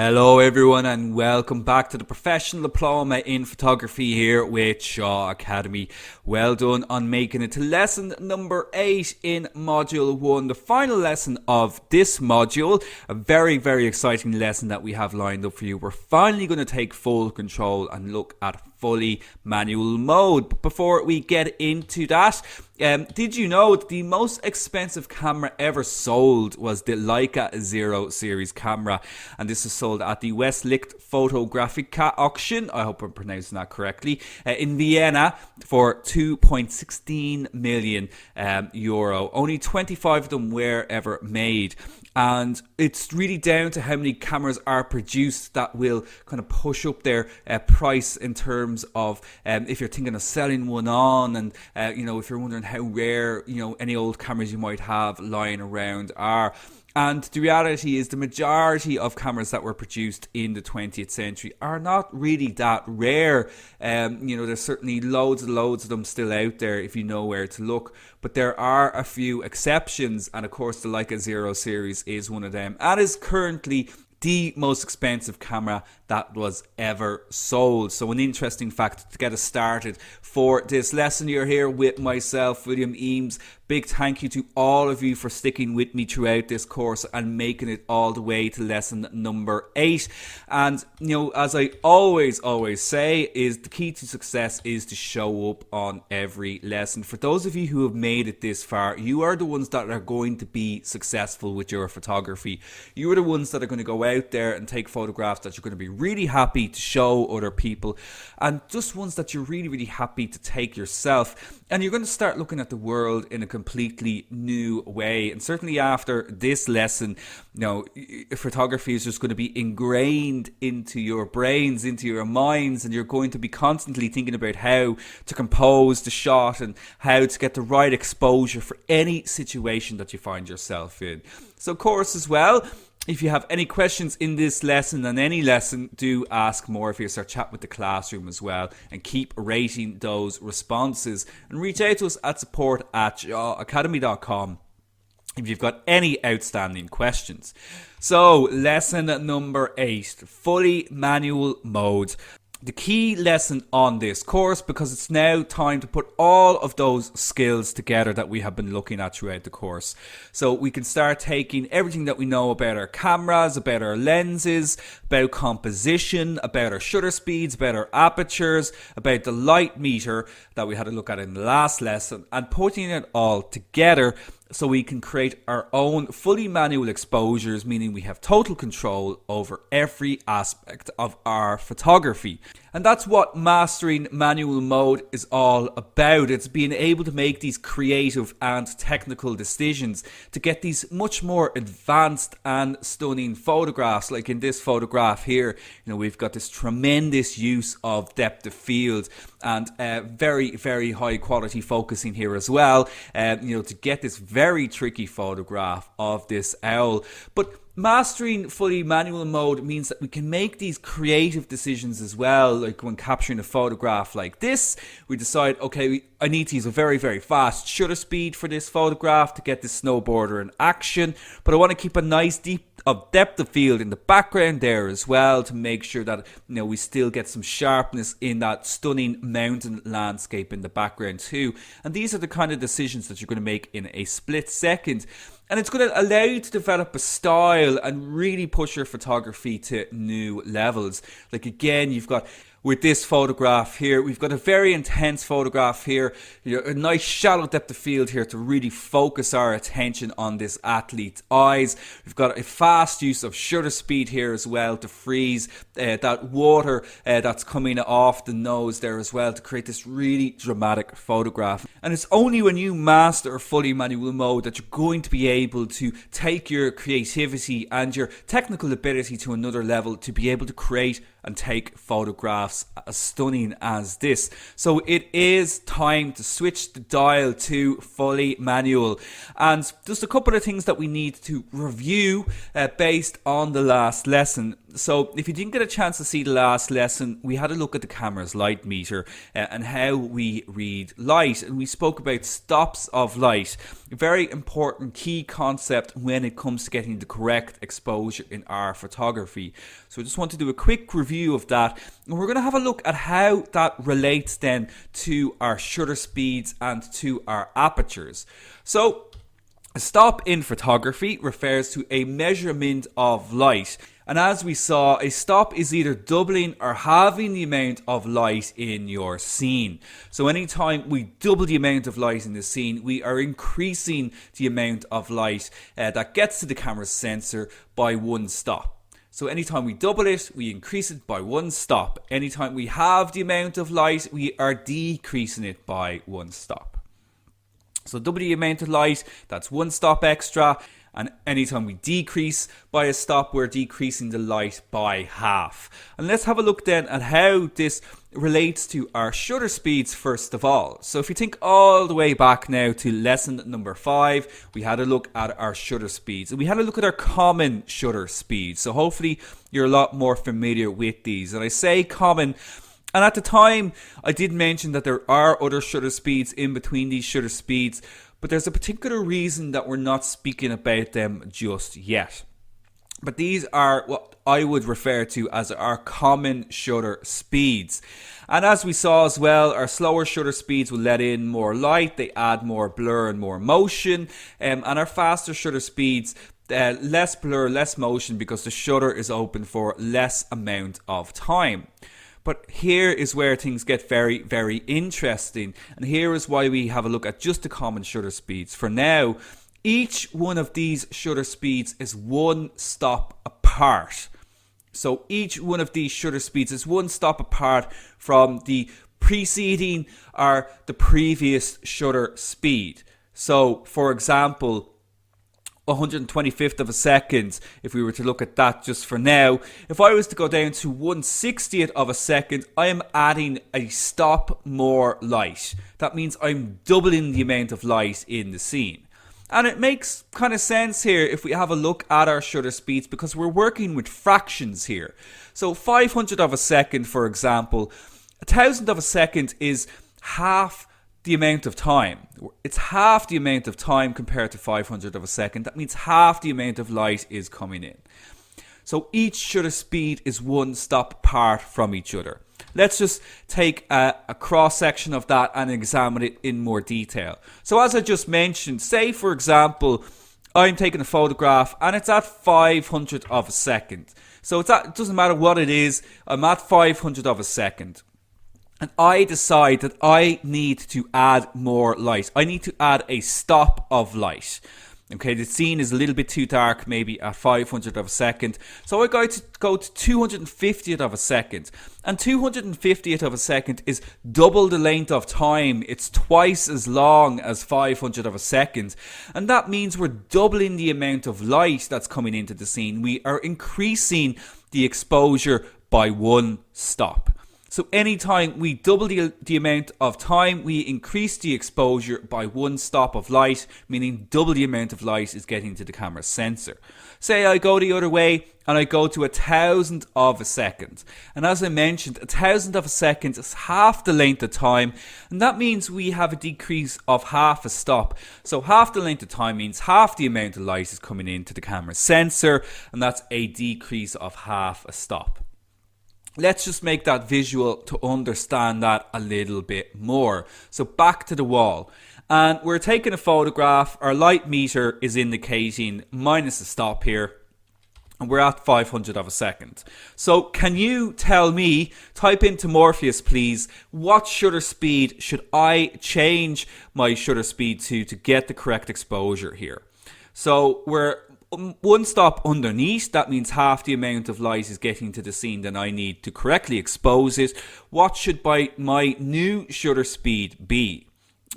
Hello everyone and welcome back to the Professional Diploma in Photography here with Shaw Academy. Well done on making it to lesson number 8 in module 1, the final lesson of this module. A very exciting lesson that we have lined up for you. We're finally going to take full control and look at fully manual mode. But before we get into that, did you know that the most expensive camera ever sold was the Leica Zero series camera, and this is sold at the Westlicht PhotoGraphy auction, I hope I'm pronouncing that correctly, in Vienna for 2.16 million euro. Only 25 of them were ever made. And it's really down to how many cameras are produced that will kind of push up their price in terms of if you're thinking of selling one on, and if you're wondering how rare any old cameras you might have lying around are. And the reality is the majority of cameras that were produced in the 20th century are not really that rare. There's certainly loads of them still out there if you know where to look. But there are a few exceptions, and of course the Leica Zero series is one of them, and is currently the most expensive camera that was ever sold. So an interesting fact to get us started for this lesson. You're here with myself, William Eames. Big thank you to all of you for sticking with me throughout this course and making it all the way to lesson number 8. And as I always say, is the key to success is to show up on every lesson. For those of you who have made it this far, you are the ones that are going to be successful with your photography. You are the ones that are going to go out there and take photographs that you're going to be really happy to show other people, and just ones that you're really happy to take yourself. And you're going to start looking at the world in a completely new way. And certainly after this lesson, photography is just going to be ingrained into your brains, into your minds, and you're going to be constantly thinking about how to compose the shot and how to get the right exposure for any situation that you find yourself in. So of course as well, if you have any questions in this lesson and any lesson, do ask more if you start chat with the classroom as well, and keep rating those responses, and reach out to us at support@shawacademy.com if you've got any outstanding questions. So lesson number 8, fully manual mode. The key lesson on this course, because it's now time to put all of those skills together that we have been looking at throughout the course. So we can start taking everything that we know about our cameras, about our lenses, about composition, about our shutter speeds, about our apertures, about the light meter that we had a look at in the last lesson, and putting it all together so we can create our own fully manual exposures, meaning we have total control over every aspect of our photography. And that's what mastering manual mode is all about. It's being able to make these creative and technical decisions to get these much more advanced and stunning photographs. Like in this photograph here, we've got this tremendous use of depth of field and very high quality focusing here as well, to get this very tricky photograph of this owl. But mastering fully manual mode means that we can make these creative decisions as well. Like when capturing a photograph like this, we decide, okay, I need to use a very fast shutter speed for this photograph to get this snowboarder in action, but I want to keep a nice depth of field in the background there as well, to make sure that we still get some sharpness in that stunning mountain landscape in the background too. And these are the kind of decisions that you're going to make in a split second. And it's going to allow you to develop a style and really push your photography to new levels. Like again, you've got with this photograph here, we've got a very intense photograph here, a nice shallow depth of field here to really focus our attention on this athlete's eyes. We've got a fast use of shutter speed here as well to freeze that water that's coming off the nose there as well, to create this really dramatic photograph. And it's only when you master fully manual mode that you're going to be able to take your creativity and your technical ability to another level, to be able to create and take photographs as stunning as this. So it is time to switch the dial to fully manual. And just a couple of things that we need to review based on the last lesson. So if you didn't get a chance to see the last lesson, we had a look at the camera's light meter and how we read light, and we spoke about stops of light, a very important key concept when it comes to getting the correct exposure in our photography. So I just want to do a quick review of that, and we're going to have a look at how that relates then to our shutter speeds and to our apertures. So a stop in photography refers to a measurement of light. And as we saw, a stop is either doubling or halving the amount of light in your scene. So anytime we double the amount of light in the scene, we are increasing the amount of light that gets to the camera's sensor by one stop. So anytime we double it, we increase it by one stop. Anytime we halve the amount of light, we are decreasing it by one stop. So double the amount of light, that's one stop extra. And anytime we decrease by a stop, we're decreasing the light by half. And let's have a look then at how this relates to our shutter speeds first of all. So if you think all the way back now to lesson number 5, we had a look at our shutter speeds. And we had a look at our common shutter speeds. So hopefully you're a lot more familiar with these. And I say common, and at the time I did mention that there are other shutter speeds in between these shutter speeds, but there's a particular reason that we're not speaking about them just yet. But these are what I would refer to as our common shutter speeds. And as we saw as well, our slower shutter speeds will let in more light, they add more blur and more motion, and our faster shutter speeds, less blur, less motion, because the shutter is open for less amount of time. But here is where things get very, very interesting. And here is why we have a look at just the common shutter speeds. For now, each one of these shutter speeds is one stop apart. So each one of these shutter speeds is one stop apart from the preceding or the previous shutter speed. So, for example, 125th of a second, if we were to look at that just for now, if I was to go down to 1/60th of a second, I am adding a stop more light. That means I'm doubling the amount of light in the scene. And it makes kind of sense here if we have a look at our shutter speeds, because we're working with fractions here. So 500 of a second, for example, 1,000 of a second is half the amount of time. It's half the amount of time compared to 500 of a second. That means half the amount of light is coming in. So each shutter speed is one stop apart from each other. Let's just take a cross section of that and examine it in more detail. So as I just mentioned, say for example, I'm taking a photograph and it's at 500 of a second. So it doesn't matter what it is, I'm at 500 of a second. And I decide that I need to add more light. I need to add a stop of light. Okay, the scene is a little bit too dark, maybe at 500 of a second. So I go to 250th of a second. And 250th of a second is double the length of time. It's twice as long as 500 of a second. And that means we're doubling the amount of light that's coming into the scene. We are increasing the exposure by one stop. So anytime we double the amount of time, we increase the exposure by one stop of light, meaning double the amount of light is getting to the camera sensor. Say I go the other way and I go to 1,000 of a second. And as I mentioned, 1,000 of a second is half the length of time, and that means we have a decrease of half a stop. So half the length of time means half the amount of light is coming into the camera sensor, and that's a decrease of half a stop. Let's just make that visual to understand that a little bit more. So back to the wall. And we're taking a photograph. Our light meter is indicating minus a stop here. And we're at 500 of a second. So can you tell me, type into Morpheus please, what shutter speed should I change my shutter speed to get the correct exposure here? So we're one stop underneath, that means half the amount of light is getting to the scene that I need to correctly expose it. What should my new shutter speed be?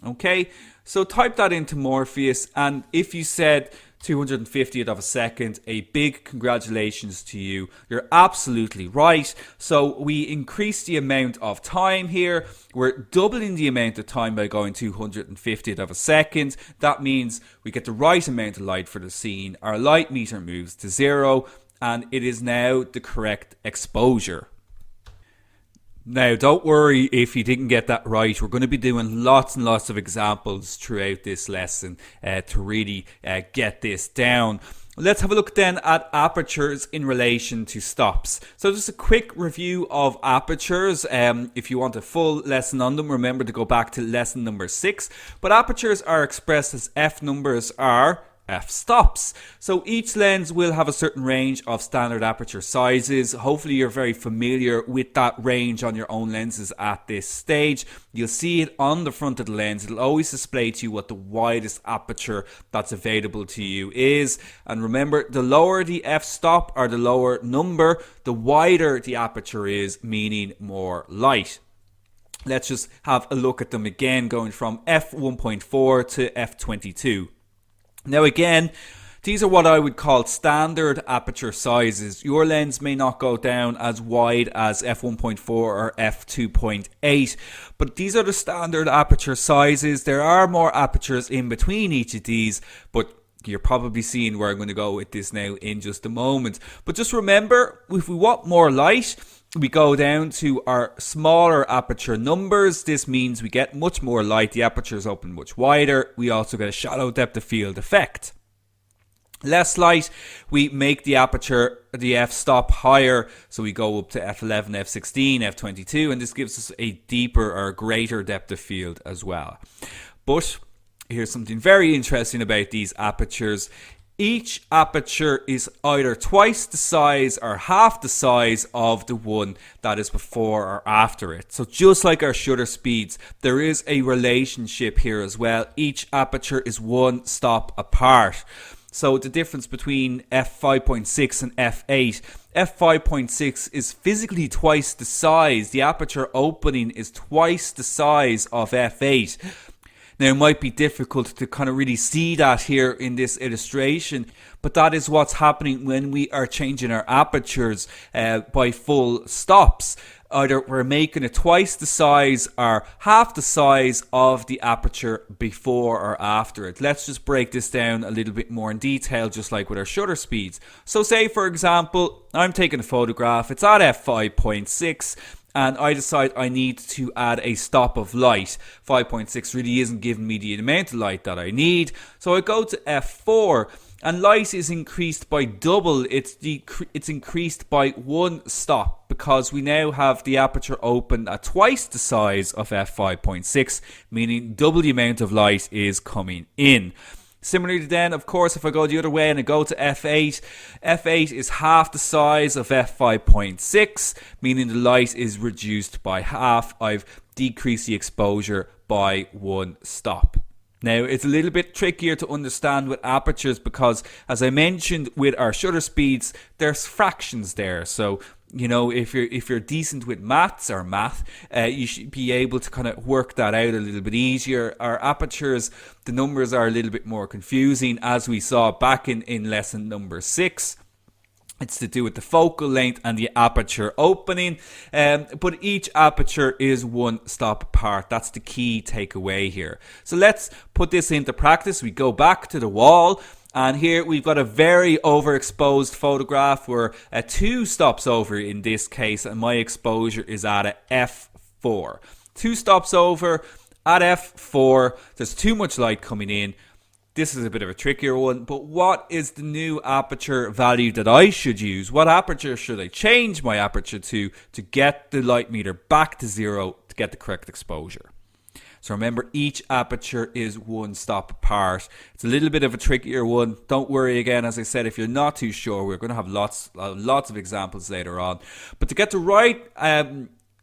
Okay, so type that into Morpheus, and if you said 250th of a second, a big congratulations to you. You're absolutely right. So we increase the amount of time here. We're doubling the amount of time by going 250th of a second. That means we get the right amount of light for the scene. Our light meter moves to 0. and it is now the correct exposure. Now, don't worry if you didn't get that right. We're going to be doing lots and lots of examples throughout this lesson to really get this down. Let's have a look then at apertures in relation to stops. So just a quick review of apertures. If you want a full lesson on them, remember to go back to lesson number 6. But apertures are expressed as f numbers are f-stops. So each lens will have a certain range of standard aperture sizes. Hopefully you're very familiar with that range on your own lenses at this stage. You'll see it on the front of the lens. It'll always display to you what the widest aperture that's available to you is. And remember, the lower the f-stop or the lower number, the wider the aperture is, meaning more light. Let's just have a look at them again, going from f1.4 to f22. Now again, these are what I would call standard aperture sizes. Your lens may not go down as wide as f1.4 or f2.8, but these are the standard aperture sizes. There are more apertures in between each of these, but you're probably seeing where I'm going to go with this now in just a moment. But just remember, if we want more light, we go down to our smaller aperture numbers. This means we get much more light. The aperture is open much wider. We also get a shallow depth of field effect. Less light, we make the aperture, the f-stop higher. So we go up to f11, f16, f22, and this gives us a deeper or greater depth of field as well. But here's something very interesting about these apertures. Each aperture is either twice the size or half the size of the one that is before or after it. So just like our shutter speeds, there is a relationship here as well. Each aperture is one stop apart. So the difference between f5.6 and f8, f5.6 is physically twice the size. The aperture opening is twice the size of f8. Now, it might be difficult to kind of really see that here in this illustration, but that is what's happening when we are changing our apertures by full stops. Either we're making it twice the size or half the size of the aperture before or after it. Let's just break this down a little bit more in detail, just like with our shutter speeds. So say, for example, I'm taking a photograph. It's at f5.6. and I decide I need to add a stop of light. 5.6 really isn't giving me the amount of light that I need. So I go to f4 and light is increased by double. It's increased by one stop because we now have the aperture open at twice the size of f5.6, meaning double the amount of light is coming in. Similarly then, of course, if I go the other way and I go to f8, f8 is half the size of f5.6, meaning the light is reduced by half. I've decreased the exposure by one stop. Now, it's a little bit trickier to understand with apertures because, as I mentioned, with our shutter speeds, there's fractions there. So, you know, if you're decent with math, you should be able to kind of work that out a little bit easier. Our apertures, the numbers are a little bit more confusing, as we saw back in lesson number 6. It's to do with the focal length and the aperture opening, but each aperture is one stop apart. That's the key takeaway here. So let's put this into practice. We go back to the wall, and here we've got a very overexposed photograph. We're 2 stops over in this case, and my exposure is at a f4. 2 stops over at f4. There's too much light coming in. This is a bit of a trickier one, but what is the new aperture value that I should use? What aperture should I change my aperture to get the light meter back to 0 to get the correct exposure? So remember, each aperture is one stop apart. It's a little bit of a trickier one. Don't worry, again, as I said, if you're not too sure, we're going to have lots of examples later on. But to get the right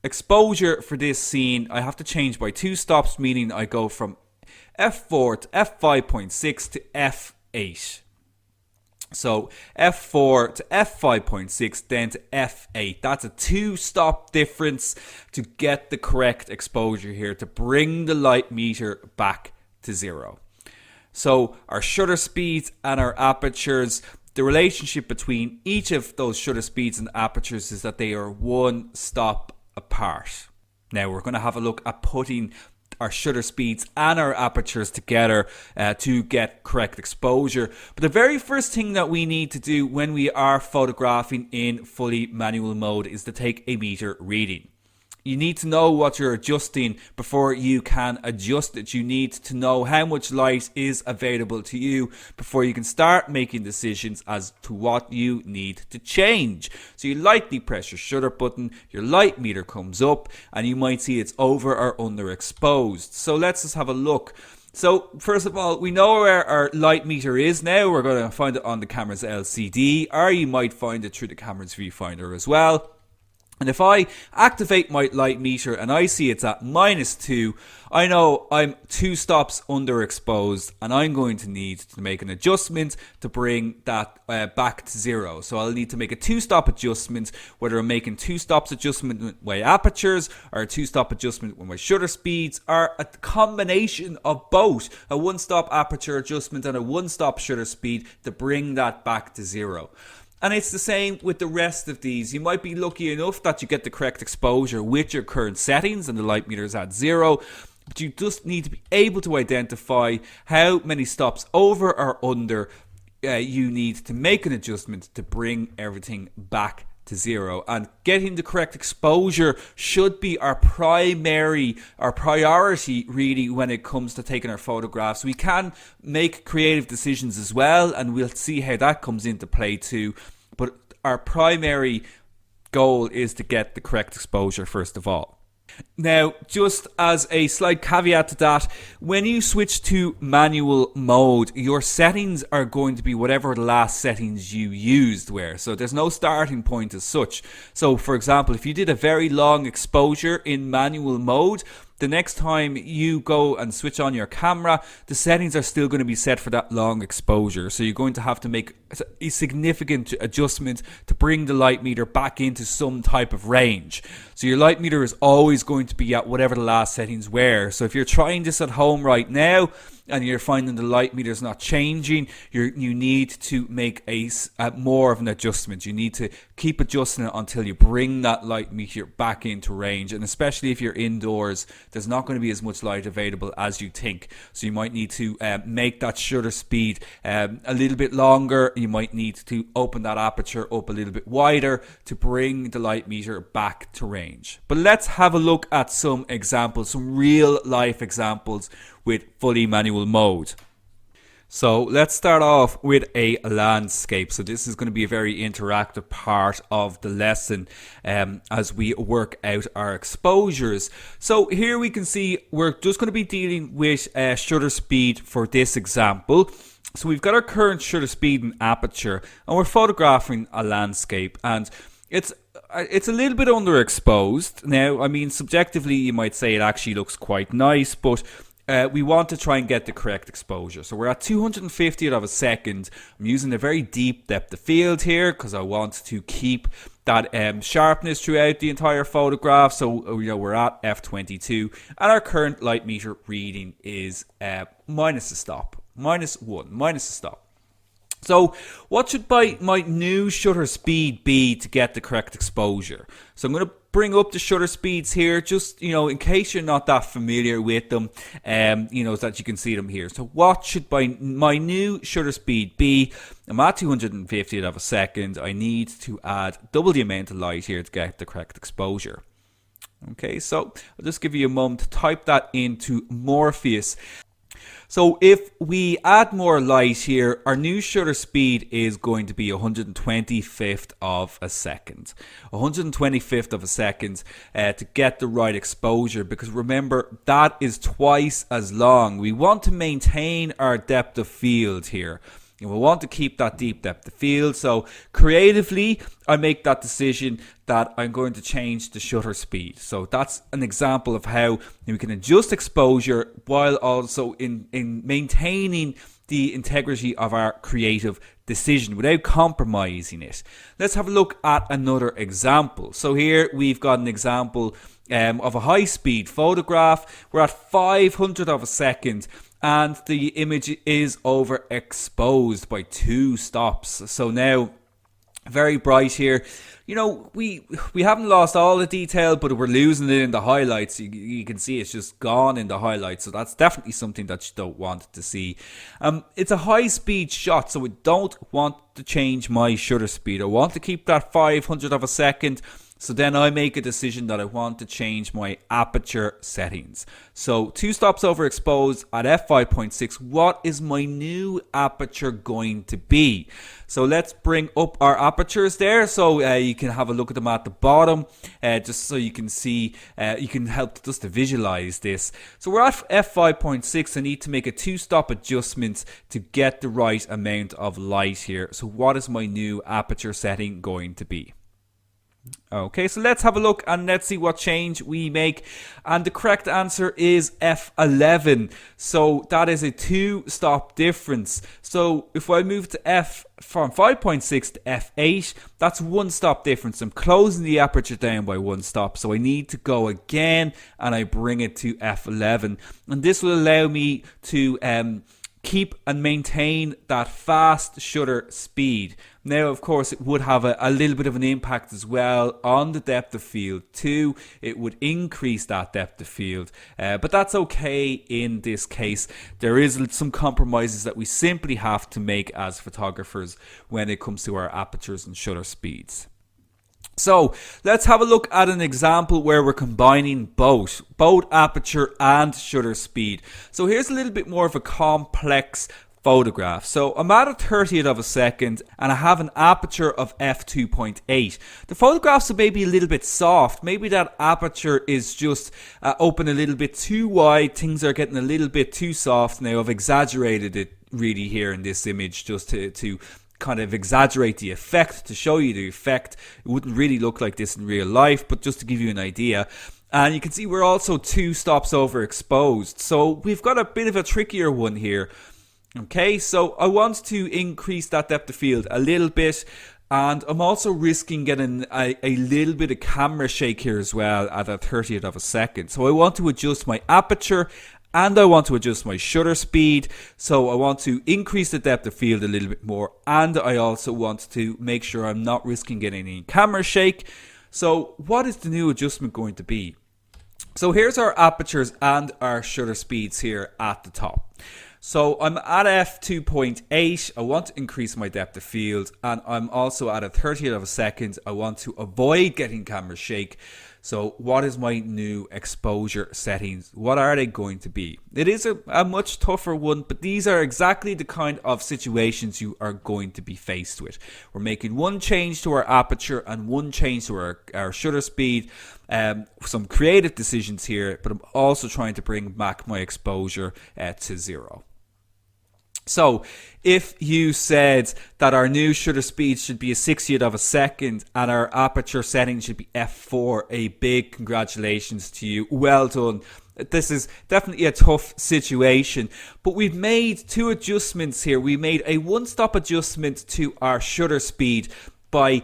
exposure for this scene, I have to change by 2 stops, meaning I go from f4 to f5.6 to f8. So f4 to f5.6, then to f8. That's a 2-stop difference to get the correct exposure here, to bring the light meter back to 0. So our shutter speeds and our apertures, the relationship between each of those shutter speeds and apertures is that they are one stop apart. Now we're going to have a look at putting our shutter speeds and our apertures together to get correct exposure. But the very first thing that we need to do when we are photographing in fully manual mode is to take a meter reading. You need to know what you're adjusting before you can adjust it. You need to know how much light is available to you before you can start making decisions as to what you need to change. So you lightly press your shutter button, your light meter comes up, and you might see it's over or underexposed. So let's just have a look. So first of all, we know where our light meter is now. We're going to find it on the camera's LCD, or you might find it through the camera's viewfinder as well. And if I activate my light meter and I see it's at -2, I know I'm 2 stops underexposed, and I'm going to need to make an adjustment to bring that back to 0. So I'll need to make a 2-stop adjustment, whether I'm making 2 stops adjustment with my apertures, or a 2-stop adjustment with my shutter speeds, or a combination of both, a 1-stop aperture adjustment and a 1-stop shutter speed to bring that back to 0. And it's the same with the rest of these. You might be lucky enough that you get the correct exposure with your current settings and the light meter is at 0. But you just need to be able to identify how many stops over or under you need to make an adjustment to bring everything back to 0. And getting the correct exposure should be our priority really when it comes to taking our photographs. We can make creative decisions as well, and we'll see how that comes into play too, but our primary goal is to get the correct exposure first of all. Now, just as a slight caveat to that, when you switch to manual mode, your settings are going to be whatever the last settings you used were. So there's no starting point as such. So for example, if you did a very long exposure in manual mode, the next time you go and switch on your camera, the settings are still going to be set for that long exposure. So you're going to have to make a significant adjustment to bring the light meter back into some type of range. So your light meter is always going to be at whatever the last settings were. So if you're trying this at home right now and you're finding the light meter is not changing, you need to make a more of an adjustment. You need to keep adjusting it until you bring that light meter back into range. And especially if you're indoors, there's not going to be as much light available as you think. So you might need to make that shutter speed a little bit longer. You might need to open that aperture up a little bit wider to bring the light meter back to range. But let's have a look at some examples, some real life examples with fully manual mode. So let's start off with a landscape. So this is going to be a very interactive part of the lesson as we work out our exposures. So here we can see we're just going to be dealing with shutter speed for this example. So we've got our current shutter speed and aperture, and we're photographing a landscape, and it's a little bit underexposed. Now, I mean, subjectively you might say it actually looks quite nice, but we want to try and get the correct exposure. So we're at 250th of a second. I'm using a very deep depth of field here because I want to keep that sharpness throughout the entire photograph. So we're at f22, and our current light meter reading is minus a stop. -1, minus a stop. So what should my new shutter speed be to get the correct exposure? So I'm going to bring up the shutter speeds here, just, in case you're not that familiar with them, so that you can see them here. So what should my new shutter speed be? I'm at 250th of a second. I need to add double the amount of light here to get the correct exposure. Okay, so I'll just give you a moment to type that into Morpheus. So if we add more light here, our new shutter speed is going to be 125th of a second. 125th of a second to get the right exposure, because remember, that is twice as long. We want to maintain our depth of field here. And we want to keep that deep depth of field. So creatively, I make that decision that I'm going to change the shutter speed. So that's an example of how we can adjust exposure while also in maintaining the integrity of our creative decision without compromising it. Let's have a look at another example. So here we've got an example of a high-speed photograph. We're at 500th of a second, and the image is overexposed by 2 stops. So now Very bright here. You know, we haven't lost all the detail, but we're losing it in the highlights. You can see it's just gone in the highlights, so that's definitely something that you don't want to see. It's a high-speed shot, so I don't want to change my shutter speed. I want to keep that 500 of a second. So then I make a decision that I want to change my aperture settings. So 2 stops overexposed at f5.6. What is my new aperture going to be? So let's bring up our apertures there, so you can have a look at them at the bottom, just so you can see, you can help just to visualize this. So we're at f5.6. I need to make a 2-stop adjustment to get the right amount of light here. So what is my new aperture setting going to be? Okay, so let's have a look and let's see what change we make. And the correct answer is F11. So that is a 2-stop difference. So if I move to F from 5.6 to F8, that's 1 stop difference. I'm closing the aperture down by 1 stop. So I need to go again and I bring it to F11. And this will allow me to keep and maintain that fast shutter speed. Now, of course, it would have a little bit of an impact as well on the depth of field too. It would increase that depth of field, but that's okay in this case. There is some compromises that we simply have to make as photographers when it comes to our apertures and shutter speeds. So let's have a look at an example where we're combining both aperture and shutter speed. So here's a little bit more of a complex photograph. So I'm at a 30th of a second and I have an aperture of f2.8. The photographs are maybe a little bit soft. Maybe that aperture is just open a little bit too wide. Things are getting a little bit too soft. Now I've exaggerated it really here in this image just to kind of exaggerate the effect, to show you the effect. It wouldn't really look like this in real life, but just to give you an idea. And you can see we're also 2 stops overexposed. So we've got a bit of a trickier one here. Okay, so I want to increase that depth of field a little bit. And I'm also risking getting a little bit of camera shake here as well at a 30th of a second. So I want to adjust my aperture and I want to adjust my shutter speed. So I want to increase the depth of field a little bit more, and I also want to make sure I'm not risking getting any camera shake. So what is the new adjustment going to be? So here's our apertures and our shutter speeds here at the top. So I'm at f2.8, I want to increase my depth of field, and I'm also at a 30th of a second. I want to avoid getting camera shake. So what is my new exposure settings? What are they going to be? It is a much tougher one, but these are exactly the kind of situations you are going to be faced with. We're making one change to our aperture and one change to our shutter speed. Some creative decisions here, but I'm also trying to bring back my exposure to 0. So if you said that our new shutter speed should be a 60th of a second and our aperture setting should be f4, a big congratulations to you. Well done. This is definitely a tough situation, but we've made 2 adjustments here. We made a 1-stop adjustment to our shutter speed by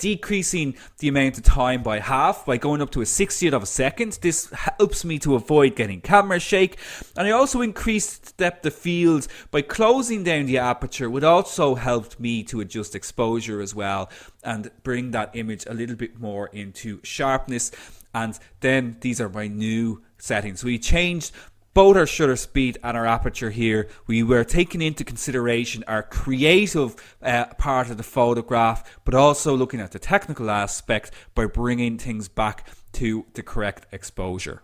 decreasing the amount of time by half, by going up to a 60th of a second. This helps me to avoid getting camera shake. And I also increased depth of field by closing down the aperture, which also helped me to adjust exposure as well and bring that image a little bit more into sharpness. And then these are my new settings. We changed both our shutter speed and our aperture here. We were taking into consideration our creative part of the photograph, but also looking at the technical aspect by bringing things back to the correct exposure.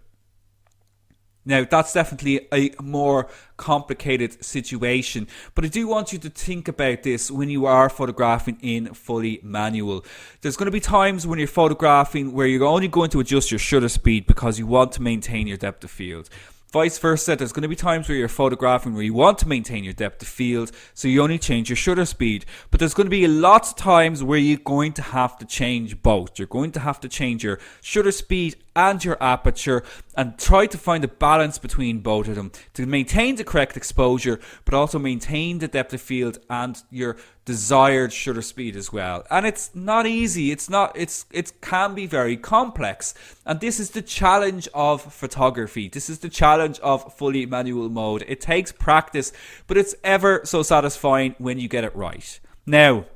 Now, that's definitely a more complicated situation, but I do want you to think about this when you are photographing in fully manual. There's going to be times when you're photographing where you're only going to adjust your shutter speed because you want to maintain your depth of field. Vice versa, there's going to be times where you're photographing where you want to maintain your depth of field, so you only change your shutter speed. But there's going to be lots of times where you're going to have to change both. You're going to have to change your shutter speed and your aperture and try to find a balance between both of them to maintain the correct exposure, but also maintain the depth of field and your desired shutter speed as well. And it's not easy. It can be very complex. And this is the challenge of photography. This is the challenge of fully manual mode. It takes practice, but it's ever so satisfying when you get it right. Now,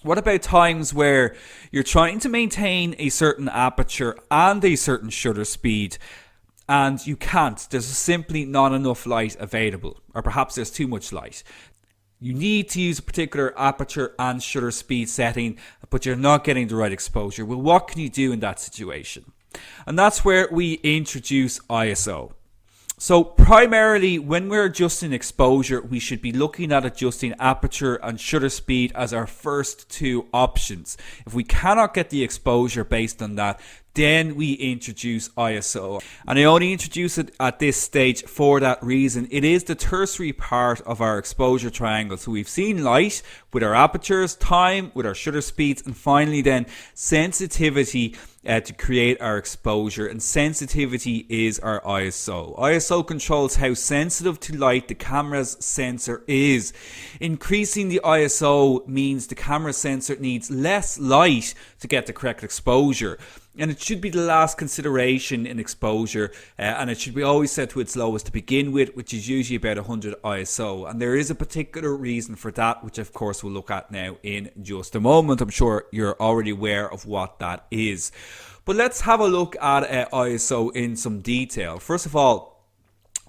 What about times where you're trying to maintain a certain aperture and a certain shutter speed and you can't? There's simply not enough light available, or perhaps there's too much light. You need to use a particular aperture and shutter speed setting, but you're not getting the right exposure. Well, what can you do in that situation? And that's where we introduce ISO. So primarily when we're adjusting exposure, we should be looking at adjusting aperture and shutter speed as our first two options. If we cannot get the exposure based on that, then we introduce ISO. And I only introduce it at this stage for that reason. It is the tertiary part of our exposure triangle. So we've seen light with our apertures, time with our shutter speeds, and finally then sensitivity to create our exposure, and sensitivity is our ISO. ISO controls how sensitive to light the camera's sensor is. Increasing the ISO means the camera sensor needs less light to get the correct exposure. And it should be the last consideration in exposure, and it should be always set to its lowest to begin with, which is usually about 100 ISO. And there is a particular reason for that, which of course we'll look at now in just a moment. I'm sure you're already aware of what that is. But let's have a look at ISO in some detail. First of all,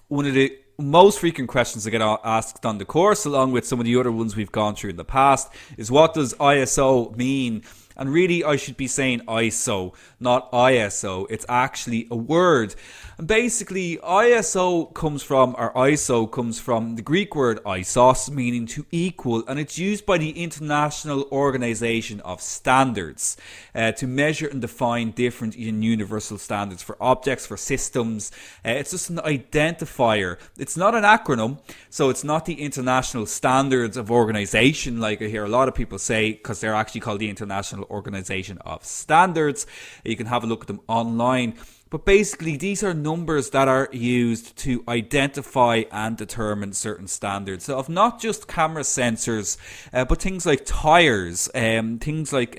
one of the most frequent questions that get asked on the course, along with some of the other ones we've gone through in the past, is what does ISO mean? And really, I should be saying ISO, not ISO. It's actually a word. And basically, ISO comes from the Greek word isos, meaning to equal, and it's used by the International Organization of Standards to measure and define different and universal standards for objects, for systems. It's just an identifier. It's not an acronym, so it's not the International Standards of Organization, like I hear a lot of people say, because they're actually called the International Organization of Standards. You can have a look at them online. But basically, these are numbers that are used to identify and determine certain standards of not just camera sensors, but things like tires, things like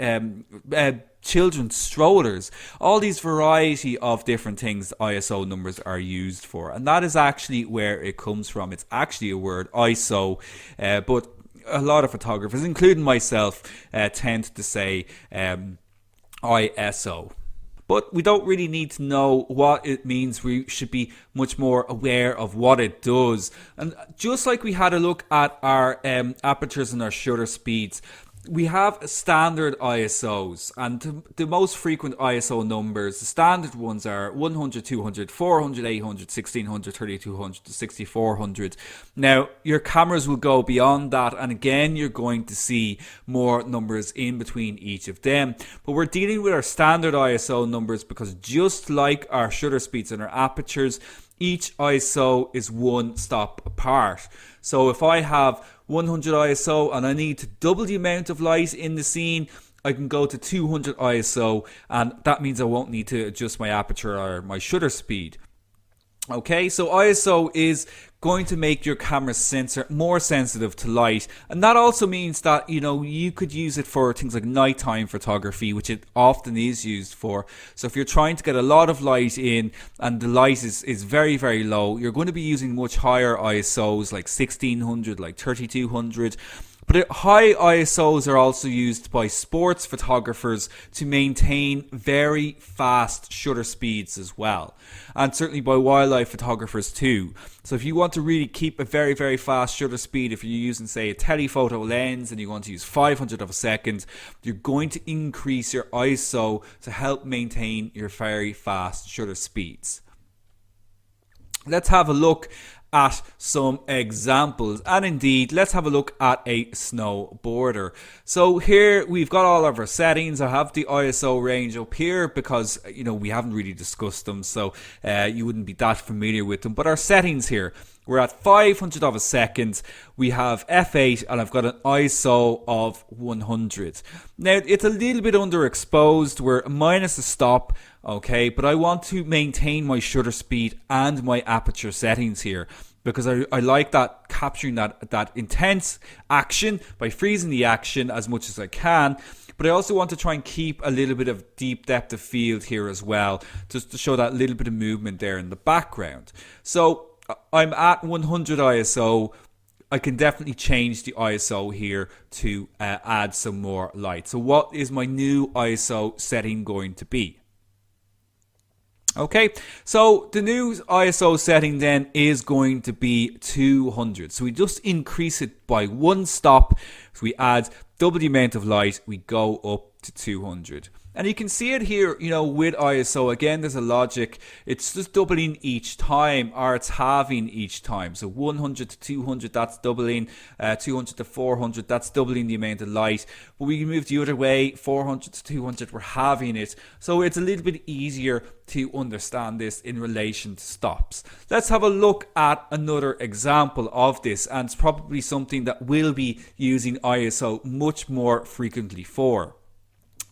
children's strollers, all these variety of different things ISO numbers are used for. And that is actually where it comes from. It's actually a word, ISO, but a lot of photographers, including myself, tend to say ISO. But we don't really need to know what it means. We should be much more aware of what it does. And just like we had a look at our apertures and our shutter speeds, we have standard ISOs, and the most frequent ISO numbers, the standard ones are 100, 200, 400, 800, 1600, 3200 to 6400. Now, your cameras will go beyond that, and again, you're going to see more numbers in between each of them. But we're dealing with our standard ISO numbers because just like our shutter speeds and our apertures, each ISO is one stop apart. So if I have 100 ISO and I need to double the amount of light in the scene, I can go to 200 ISO, and that means I won't need to adjust my aperture or my shutter speed. Okay, so ISO is going to make your camera sensor more sensitive to light, and that also means that you could use it for things like nighttime photography, which it often is used for. So if you're trying to get a lot of light in and the light is very, very low, you're going to be using much higher ISOs like 1600, like 3200. But high ISOs are also used by sports photographers to maintain very fast shutter speeds as well. And certainly by wildlife photographers too. So if you want to really keep a very, very fast shutter speed, if you're using, say, a telephoto lens and you want to use 500 of a second, you're going to increase your ISO to help maintain your very fast shutter speeds. Let's have a look at some examples, and indeed let's have a look at a snowboarder. So here we've got all of our settings. I have the ISO range up here because we haven't really discussed them, so you wouldn't be that familiar with them. But our settings here, we're at 500 of a second, we have f8, and I've got an ISO of 100. Now it's a little bit underexposed, we're minus a stop, okay, but I want to maintain my shutter speed and my aperture settings here because I like that, capturing that intense action by freezing the action as much as I can. But I also want to try and keep a little bit of deep depth of field here as well, just to show that little bit of movement there in the background. So I'm at 100 ISO. I can definitely change the ISO here to add some more light. So what is my new ISO setting going to be? Okay, so the new ISO setting then is going to be 200. So we just increase it by one stop. So we add double the amount of light, we go up to 200. And you can see it here, you know, with ISO. Again, there's a logic. It's just doubling each time, or it's halving each time. So 100 to 200, that's doubling. 200 to 400, that's doubling the amount of light. But we can move the other way, 400 to 200, we're halving it. So it's a little bit easier to understand this in relation to stops. Let's have a look at another example of this, and it's probably something that we'll be using ISO much more frequently for.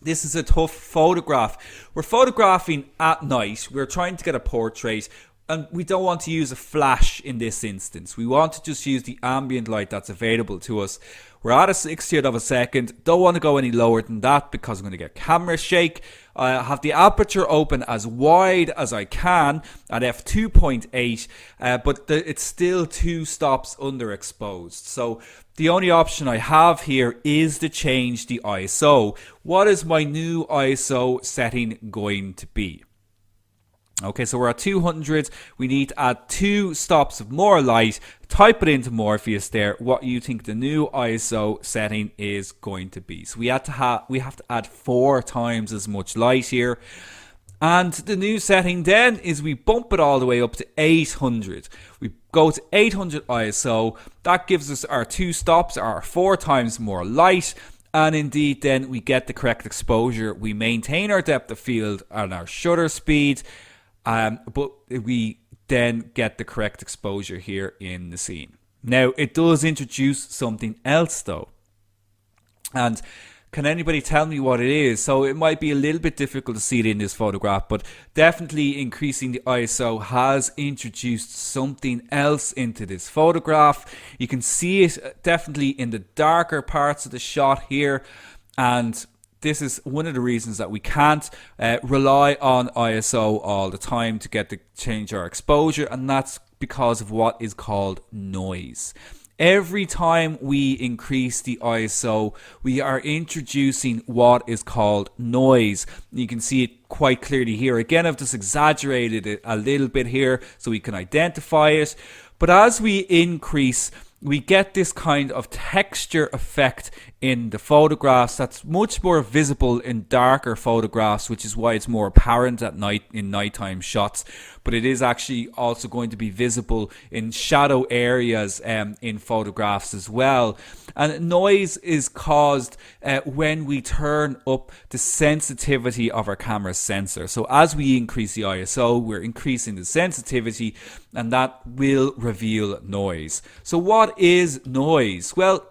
This is a tough photograph. We're photographing at night. We're trying to get a portrait, and we don't want to use a flash in this instance. We want to just use the ambient light that's available to us. We're at a 60th of a second. Don't want to go any lower than that because I'm going to get camera shake. I have the aperture open as wide as I can at f2.8, but it's still 2 stops underexposed. So the only option I have here is to change the ISO. What is my new ISO setting going to be? Okay, so we're at 200. We need to add 2 stops of more light. Type it into Morpheus there, what you think the new ISO setting is going to be. So we have to add 4 times as much light here. And the new setting then is we bump it all the way up to 800. We go to 800 ISO. That gives us our 2 stops, our 4 times more light. And indeed, then we get the correct exposure. We maintain our depth of field and our shutter speed. But we then get the correct exposure here in the scene. Now, it does introduce something else though. And can anybody tell me what it is? So it might be a little bit difficult to see it in this photograph, but definitely increasing the ISO has introduced something else into this photograph. You can see it definitely in the darker parts of the shot here, and this is one of the reasons that we can't rely on ISO all the time to change our exposure, and that's because of what is called noise. Every time we increase the ISO, we are introducing what is called noise. You can see it quite clearly here. Again, I've just exaggerated it a little bit here so we can identify it. But as we increase, we get this kind of texture effect in the photographs that's much more visible in darker photographs, which is why it's more apparent at night in nighttime shots. But it is actually also going to be visible in shadow areas in photographs as well. And noise is caused when we turn up the sensitivity of our camera sensor. So as we increase the ISO, we're increasing the sensitivity, and that will reveal noise. So what is noise? Well,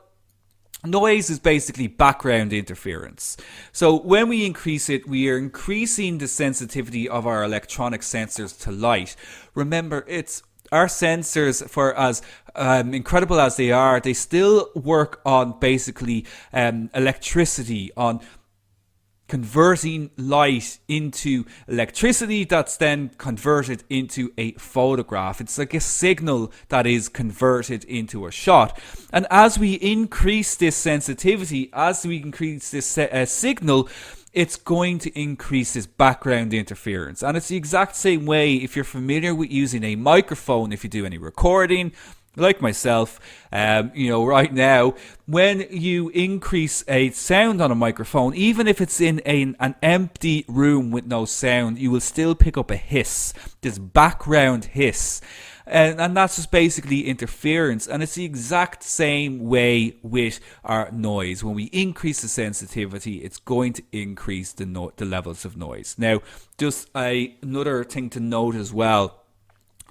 noise is basically background interference. So when we increase it, we are increasing the sensitivity of our electronic sensors to light. Remember, it's our sensors, for as incredible as they are, they still work on basically electricity, on converting light into electricity that's then converted into a photograph. It's like a signal that is converted into a shot. And as we increase this sensitivity, as we increase this signal, it's going to increase this background interference. And it's the exact same way if you're familiar with using a microphone, if you do any recording, like myself, right now, when you increase a sound on a microphone, even if it's in an empty room with no sound, you will still pick up a hiss, this background hiss. And that's just basically interference. And it's the exact same way with our noise. When we increase the sensitivity, it's going to increase the levels of noise. Now, just another thing to note as well.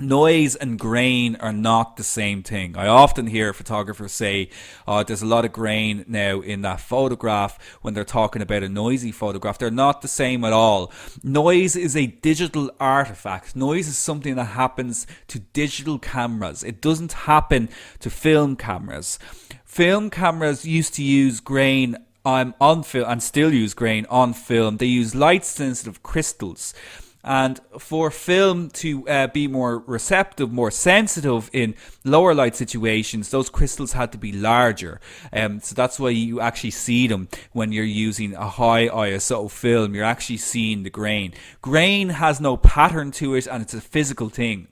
Noise and grain are not the same thing. I often hear photographers say, there's a lot of grain now in that photograph when they're talking about a noisy photograph. They're not the same at all. Noise is a digital artifact. Noise is something that happens to digital cameras. It doesn't happen to film cameras. Film cameras used to use grain on film and still use grain on film. They use light sensitive crystals. And for film to be more receptive, more sensitive in lower light situations, those crystals had to be larger. So that's why you actually see them when you're using a high ISO film. You're actually seeing the grain. Grain has no pattern to it, and it's a physical thing.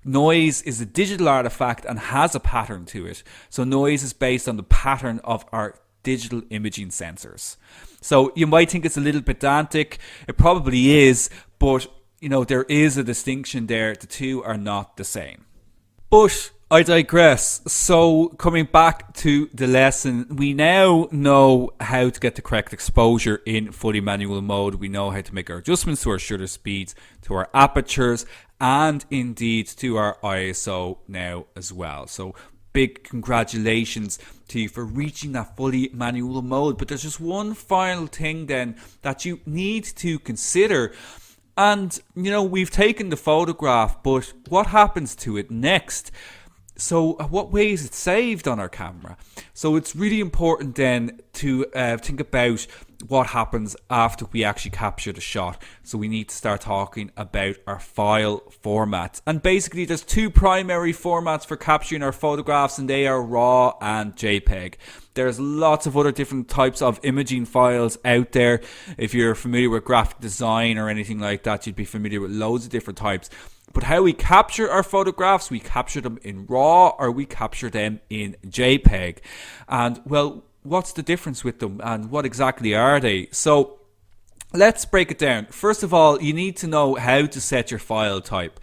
Noise is a digital artifact and has a pattern to it. So noise is based on the pattern of our digital imaging sensors. So you might think it's a little pedantic. It probably is, but you know, there is a distinction there. The two are not the same. But I digress. So coming back to the lesson, we now know how to get the correct exposure in fully manual mode. We know how to make our adjustments to our shutter speeds, to our apertures, and indeed to our ISO now as well. So big congratulations to you for reaching that fully manual mode. But there's just one final thing then that you need to consider. And, you know, we've taken the photograph, but what happens to it next? So what way is it saved on our camera? So it's really important then to think about what happens after we actually capture the shot. So we need to start talking about our file formats. And basically there's two primary formats for capturing our photographs, and they are RAW and JPEG. There's lots of other different types of imaging files out there. If you're familiar with graphic design or anything like that, you'd be familiar with loads of different types. But how we capture our photographs, we capture them in RAW or we capture them in JPEG. And well, what's the difference with them and what exactly are they? So let's break it down. First of all, you need to know how to set your file type.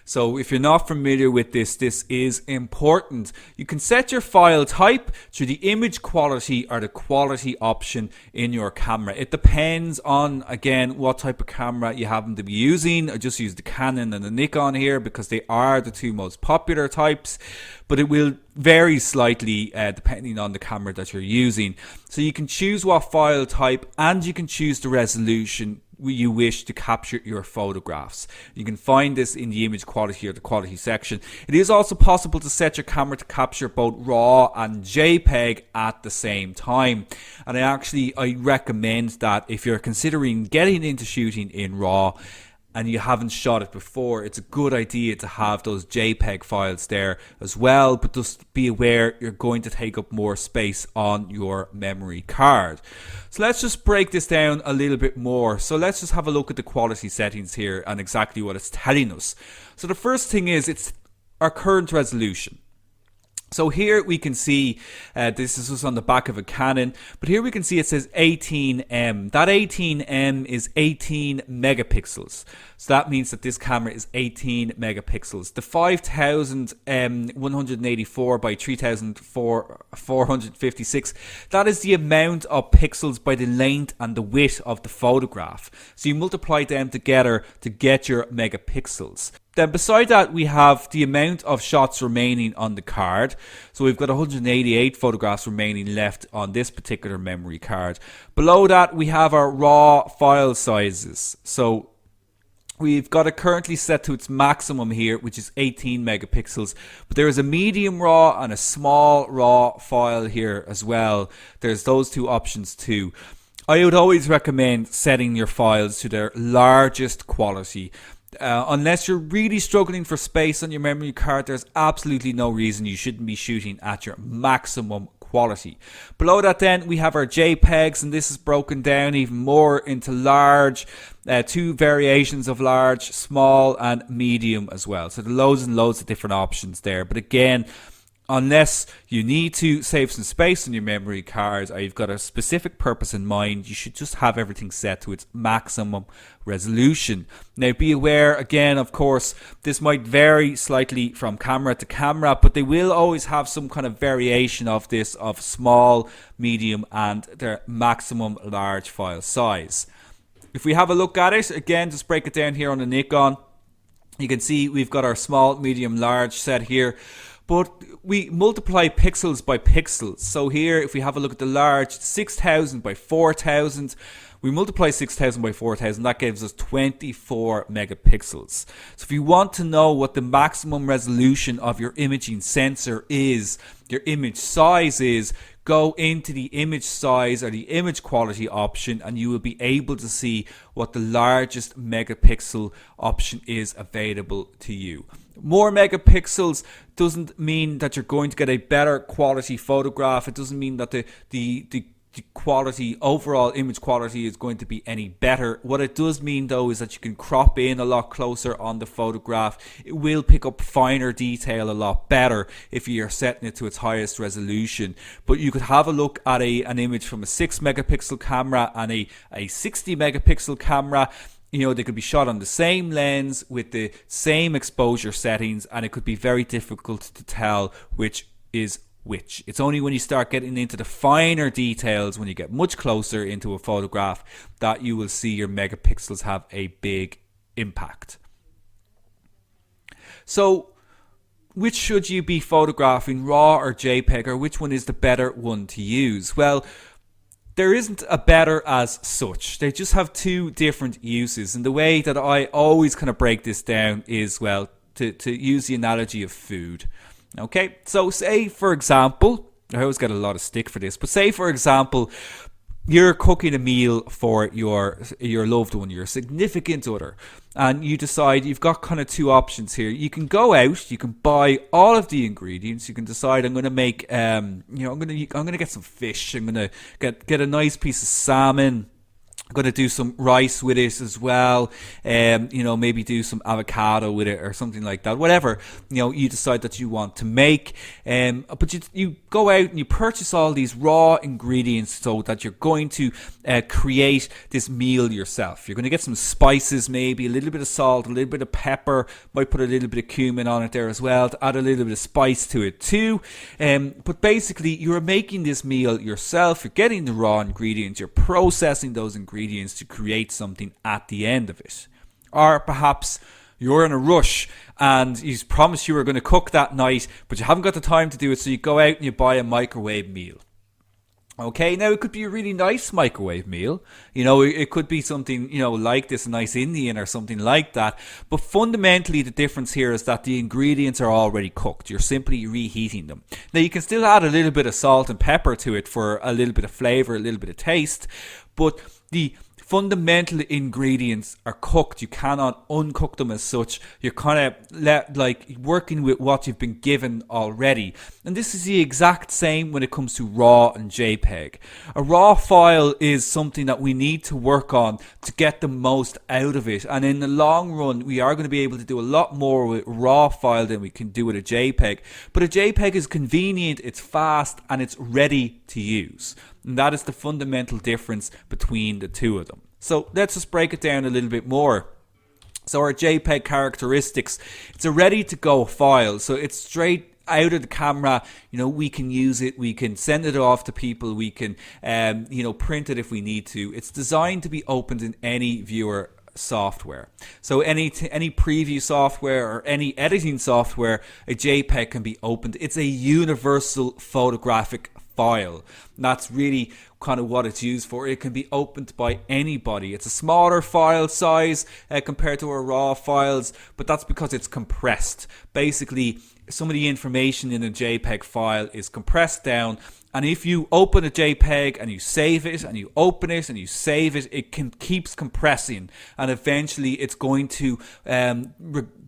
So if you're not familiar with this, this is important. You can set your file type through the image quality or the quality option in your camera. It depends on, again, what type of camera you happen to be using. I just use the Canon and the Nikon here because they are the two most popular types, but it will vary slightly depending on the camera that you're using. So you can choose what file type and you can choose the resolution you wish to capture your photographs. You can find this in the image quality or the quality section. It is also possible to set your camera to capture both RAW and JPEG at the same time. And I recommend that if you're considering getting into shooting in RAW and you haven't shot it before, it's a good idea to have those JPEG files there as well, but just be aware you're going to take up more space on your memory card. So let's just break this down a little bit more. So let's just have a look at the quality settings here and exactly what it's telling us. So the first thing is it's our current resolution. So here we can see, this is just on the back of a Canon, but here we can see it says 18M. That 18M is 18 megapixels. So that means that this camera is 18 megapixels. The 5184 by 3456, that is the amount of pixels by the length and the width of the photograph. So you multiply them together to get your megapixels. Then beside that, we have the amount of shots remaining on the card. So we've got 188 photographs remaining left on this particular memory card. Below that, we have our RAW file sizes. So we've got it currently set to its maximum here, which is 18 megapixels. But there is a medium RAW and a small RAW file here as well. There's those two options too. I would always recommend setting your files to their largest quality. Unless you're really struggling for space on your memory card, there's absolutely no reason you shouldn't be shooting at your maximum quality. Below that then we have our JPEGs, and this is broken down even more into large, two variations of large, small and medium as well. So there are loads and loads of different options there. But again, unless you need to save some space on your memory card or you've got a specific purpose in mind, you should just have everything set to its maximum resolution. Now be aware, again, of course, this might vary slightly from camera to camera, but they will always have some kind of variation of this, of small, medium and their maximum large file size. If we have a look at it, again, just break it down here on the Nikon, you can see we've got our small, medium, large set here. But we multiply pixels by pixels. So here, if we have a look at the large, 6000 by 4000, we multiply 6000 by 4000, that gives us 24 megapixels. So if you want to know what the maximum resolution of your imaging sensor is, your image size is, go into the image size or the image quality option, and you will be able to see what the largest megapixel option is available to you. More megapixels doesn't mean that you're going to get a better quality photograph. It doesn't mean that the quality, overall image quality, is going to be any better. What it does mean though is that you can crop in a lot closer on the photograph. It will pick up finer detail a lot better if you're setting it to its highest resolution. But you could have a look at an image from a 6 megapixel camera and a 60 megapixel camera. You know, they could be shot on the same lens with the same exposure settings, and it could be very difficult to tell which is which. It's only when you start getting into the finer details, when you get much closer into a photograph, that you will see your megapixels have a big impact. So, which should you be photographing, RAW or JPEG, or which one is the better one to use? Well, there isn't a better as such. They just have two different uses. And the way that I always kind of break this down is, well, to use the analogy of food. Okay, so say for example, I always get a lot of stick for this, but say for example, you're cooking a meal for your loved one, your significant other, and you decide you've got kind of two options here. You can go out, you can buy all of the ingredients. You can decide, I'm going to make, I'm going to get some fish. I'm going to get a nice piece of salmon. I'm going to do some rice with it as well. Maybe do some avocado with it or something like that. Whatever, you decide that you want to make. But you go out and you purchase all these raw ingredients so that you're going to create this meal yourself. You're going to get some spices, maybe a little bit of salt, a little bit of pepper, might put a little bit of cumin on it there as well to add a little bit of spice to it too. But basically, you're making this meal yourself. You're getting the raw ingredients. You're processing those ingredients to create something at the end of it. Or perhaps you're in a rush and you promised you were going to cook that night, but you haven't got the time to do it, so you go out and you buy a microwave meal. Okay, now it could be a really nice microwave meal. It could be something, like this, a nice Indian or something like that. But fundamentally, the difference here is that the ingredients are already cooked. You're simply reheating them. Now, you can still add a little bit of salt and pepper to it for a little bit of flavor, a little bit of taste, but the fundamental ingredients are cooked. You cannot uncook them as such. You're kind of working with what you've been given already. And this is the exact same when it comes to RAW and JPEG. A RAW file is something that we need to work on to get the most out of it. And in the long run, we are going to be able to do a lot more with RAW file than we can do with a JPEG. But a JPEG is convenient, it's fast, and it's ready to use. And that is the fundamental difference between the two of them. So let's just break it down a little bit more. So our JPEG characteristics, it's a ready to go file. So it's straight out of the camera. We can use it, we can send it off to people, we can print it if we need to. It's designed to be opened in any viewer software. So any preview software or any editing software, a JPEG can be opened. It's a universal photographic file. And that's really kind of what it's used for. It can be opened by anybody. It's a smaller file size compared to our RAW files, but that's because it's compressed. Basically, some of the information in a JPEG file is compressed down, and if you open a JPEG and you save it and you open it and you save it, it keeps compressing, and eventually it's going to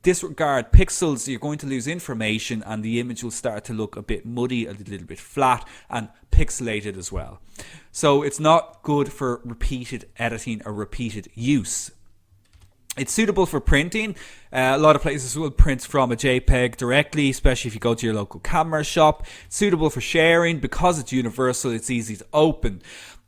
disregard pixels. You're going to lose information, and the image will start to look a bit muddy, a little bit flat, and pixelated as well. So it's not good for repeated editing or repeated use. It's suitable for printing. A lot of places will print from a JPEG directly, especially if you go to your local camera shop. It's suitable for sharing because it's universal, it's easy to open.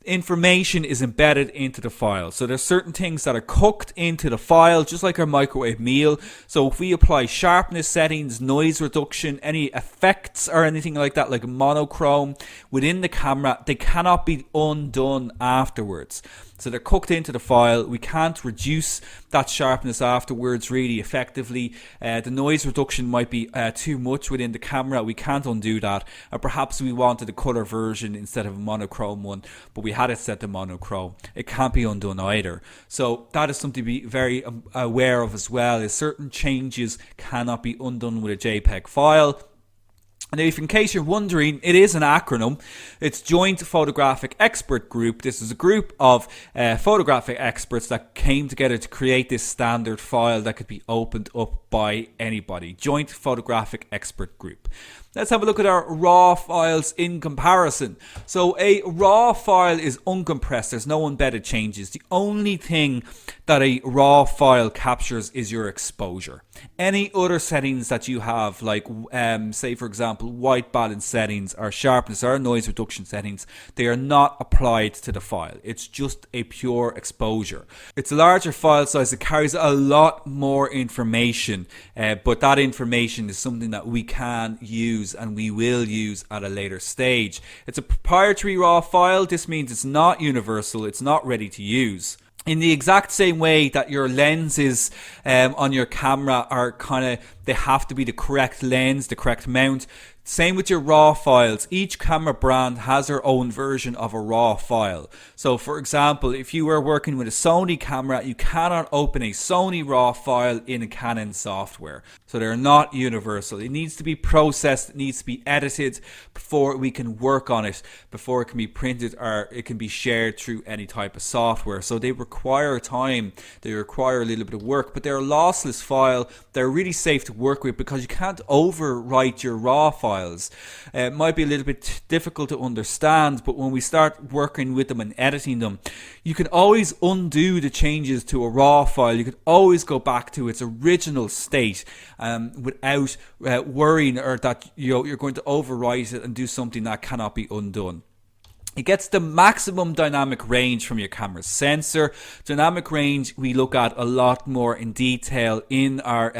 Information is embedded into the file. So there's certain things that are cooked into the file, just like our microwave meal. So if we apply sharpness settings, noise reduction, any effects or anything like that, like monochrome within the camera, they cannot be undone afterwards. So they're cooked into the file. We can't reduce that sharpness afterwards really effectively. The noise reduction might be too much within the camera. We can't undo that. Or perhaps we wanted a color version instead of a monochrome one, but we had it set to monochrome. It can't be undone either. So that is something to be very aware of as well, is certain changes cannot be undone with a JPEG file. Now, if in case you're wondering, it is an acronym. It's Joint Photographic Expert Group. This is a group of photographic experts that came together to create this standard file that could be opened up by anybody. Joint Photographic Expert Group. Let's have a look at our raw files in comparison. So a raw file is uncompressed. There's no embedded changes. The only thing that a raw file captures is your exposure. Any other settings that you have, like say for example white balance settings or sharpness or noise reduction settings, they are not applied to the file. It's just a pure exposure. It's a larger file size. It carries a lot more information, but that information is something that we can use and we will use at a later stage. It's a proprietary raw file. This means it's not universal. It's not ready to use. In the exact same way that your lenses on your camera are they have to be the correct lens, the correct mount. Same with your raw files. Each camera brand has their own version of a raw file. So for example, if you were working with a Sony camera, you cannot open a Sony raw file in a Canon software. So they're not universal. It needs to be processed, it needs to be edited before we can work on it, before it can be printed or it can be shared through any type of software. So they require time, they require a little bit of work, but they're a lossless file. They're really safe to work with because you can't overwrite your raw files. It might be a little bit difficult to understand, but when we start working with them and editing them, you can always undo the changes to a raw file. You can always go back to its original state without worrying or that you're going to overwrite it and do something that cannot be undone. It gets the maximum dynamic range from your camera's sensor. Dynamic range we look at a lot more in detail in our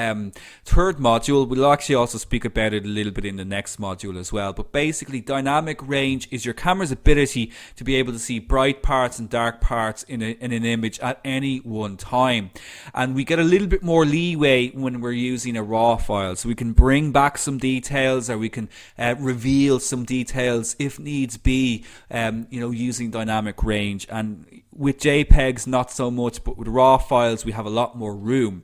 third module. We'll actually also speak about it a little bit in the next module as well. But basically, dynamic range is your camera's ability to be able to see bright parts and dark parts in an image at any one time. And we get a little bit more leeway when we're using a raw file. So we can bring back some details, or we can reveal some details if needs be. Using dynamic range. And with JPEGs not so much, but with raw files we have a lot more room.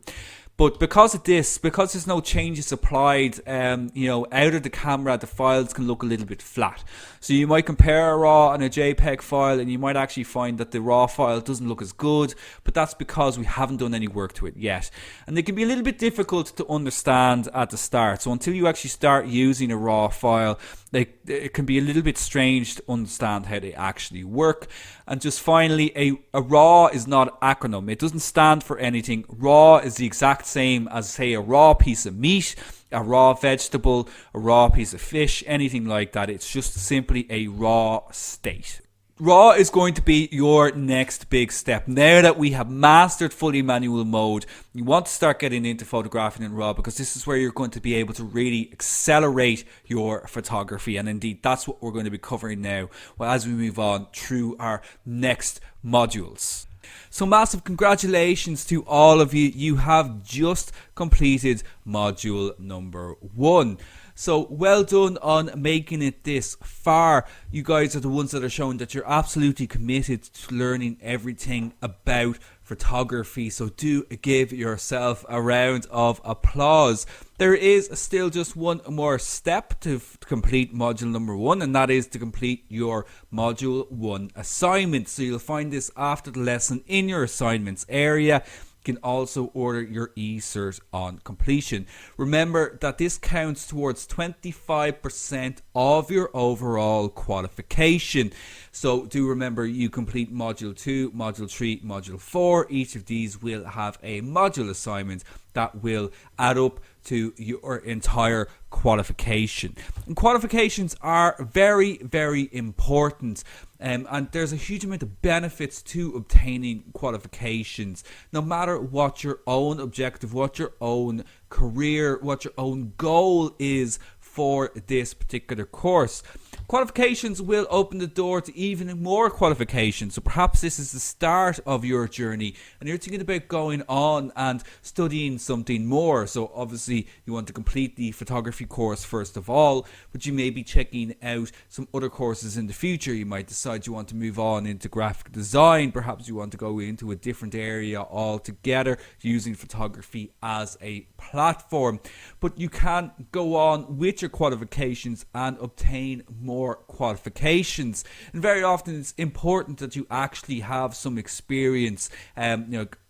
But because there's no changes applied, out of the camera, the files can look a little bit flat. So you might compare a RAW and a JPEG file, and you might actually find that the RAW file doesn't look as good, but that's because we haven't done any work to it yet. And they can be a little bit difficult to understand at the start. So until you actually start using a RAW file, it can be a little bit strange to understand how they actually work. And just finally, a RAW is not an acronym. It doesn't stand for anything. RAW is the exact same as, say, a raw piece of meat, a raw vegetable, a raw piece of fish, anything like that. It's just simply a raw state. RAW is going to be your next big step. Now that we have mastered fully manual mode, you want to start getting into photographing in RAW, because this is where you're going to be able to really accelerate your photography. And indeed, that's what we're going to be covering now as we move on through our next modules. So massive congratulations to all of you. You have just completed module number 1. So well done on making it this far. You guys are the ones that are showing that you're absolutely committed to learning everything about photography. So do give yourself a round of applause. There is still just one more step to complete module number 1, and that is to complete your module 1 assignment. So you'll find this after the lesson in your assignments area. You can also order your e-cert on completion. Remember that this counts towards 25% of your overall qualification. So do remember, you complete module 2, module 3, module 4. Each of these will have a module assignment that will add up to your entire qualification. And qualifications are very, very important. And there's a huge amount of benefits to obtaining qualifications, no matter what your own objective, what your own career, what your own goal is for this particular course. Qualifications will open the door to even more qualifications. So perhaps this is the start of your journey and you're thinking about going on and studying something more. So obviously you want to complete the photography course first of all, but you may be checking out some other courses in the future. You might decide you want to move on into graphic design. Perhaps you want to go into a different area altogether using photography as a platform. But you can go on with your qualifications and obtain more qualifications, and very often it's important that you actually have some experience.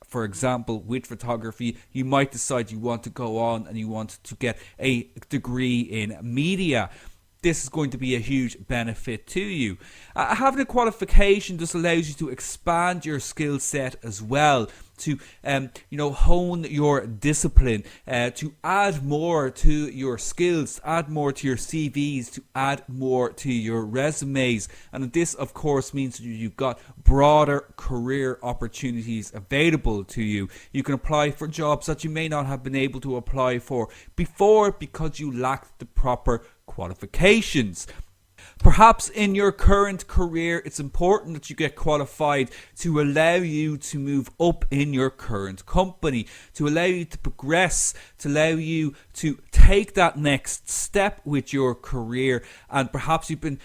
For example, with photography, you might decide you want to go on and you want to get a degree in media. This is going to be a huge benefit to you. Having a qualification just allows you to expand your skill set as well, to hone your discipline, to add more to your skills, add more to your CVs, to add more to your resumes. And this of course means that you've got broader career opportunities available to you. You can apply for jobs that you may not have been able to apply for before because you lacked the proper qualifications. Perhaps in your current career, it's important that you get qualified to allow you to move up in your current company, to allow you to progress, to allow you to take that next step with your career. And perhaps you've been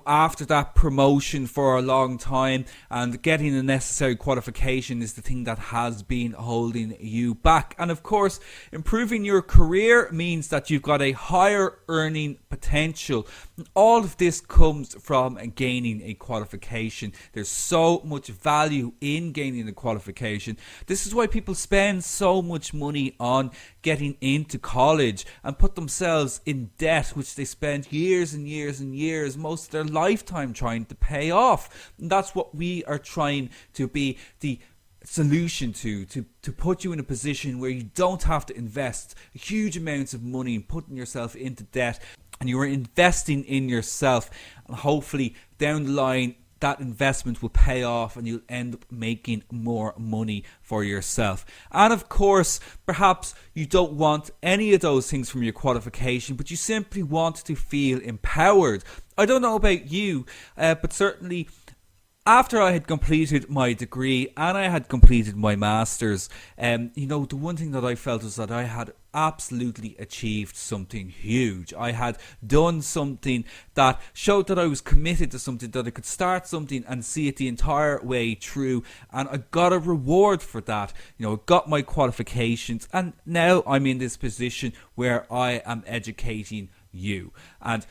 after that promotion for a long time, and getting the necessary qualification is the thing that has been holding you back. And of course, improving your career means that you've got a higher earning potential. And all of this comes from gaining a qualification. There's so much value in gaining a qualification. This is why people spend so much money on getting into college and put themselves in debt, which they spend years and years and years, most of their lifetime, trying to pay off. And that's what we are trying to be the solution to put you in a position where you don't have to invest huge amounts of money in putting yourself into debt, and you are investing in yourself, and hopefully down the line that investment will pay off and you'll end up making more money for yourself. And of course, perhaps you don't want any of those things from your qualification, but you simply want to feel empowered. I don't know about you, but certainly after I had completed my degree and I had completed my master's, the one thing that I felt was that I had absolutely achieved something huge. I had done something that showed that I was committed to something, that I could start something and see it the entire way through, and I got a reward for that. I got my qualifications, and now I'm in this position where I am educating you. And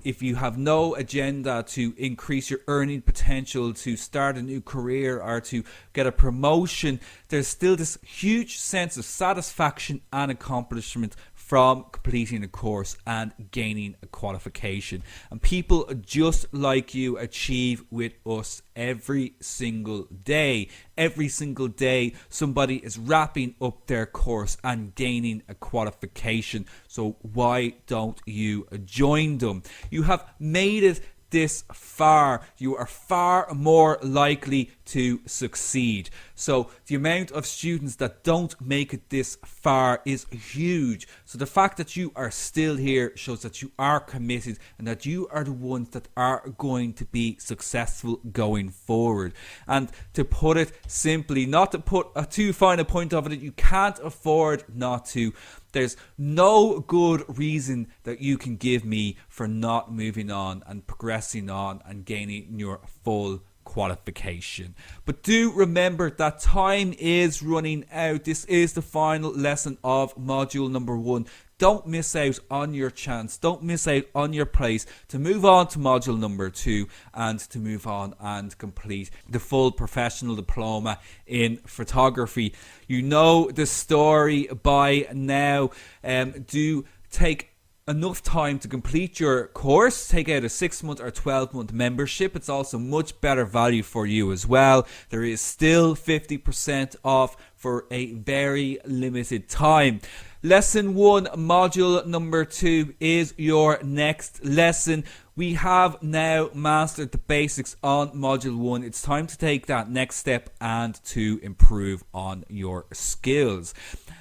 if you have no agenda to increase your earning potential, to start a new career, or to get a promotion, there's still this huge sense of satisfaction and accomplishment from completing a course and gaining a qualification. And people just like you achieve with us every single day. Every single day somebody is wrapping up their course and gaining a qualification. So why don't you join them? You have made it this far. You are far more likely to succeed. So the amount of students that don't make it this far is huge. So the fact that you are still here shows that you are committed and that you are the ones that are going to be successful going forward. And to put it simply, not to put a too fine a point of it, you can't afford not to. There's no good reason that you can give me for not moving on and progressing on and gaining your full qualification. But do remember that time is running out. This is the final lesson of module number 1. Don't miss out on your chance. Don't miss out on your place to move on to module number 2 and to move on and complete the full professional diploma in photography. You know the story by now. Do take enough time to complete your course. Take out a 6-month or 12-month membership. It's also much better value for you as well. There is still 50% off for a very limited time. Lesson 1, module number 2 is your next lesson. We have now mastered the basics on Module 1. It's time to take that next step and to improve on your skills.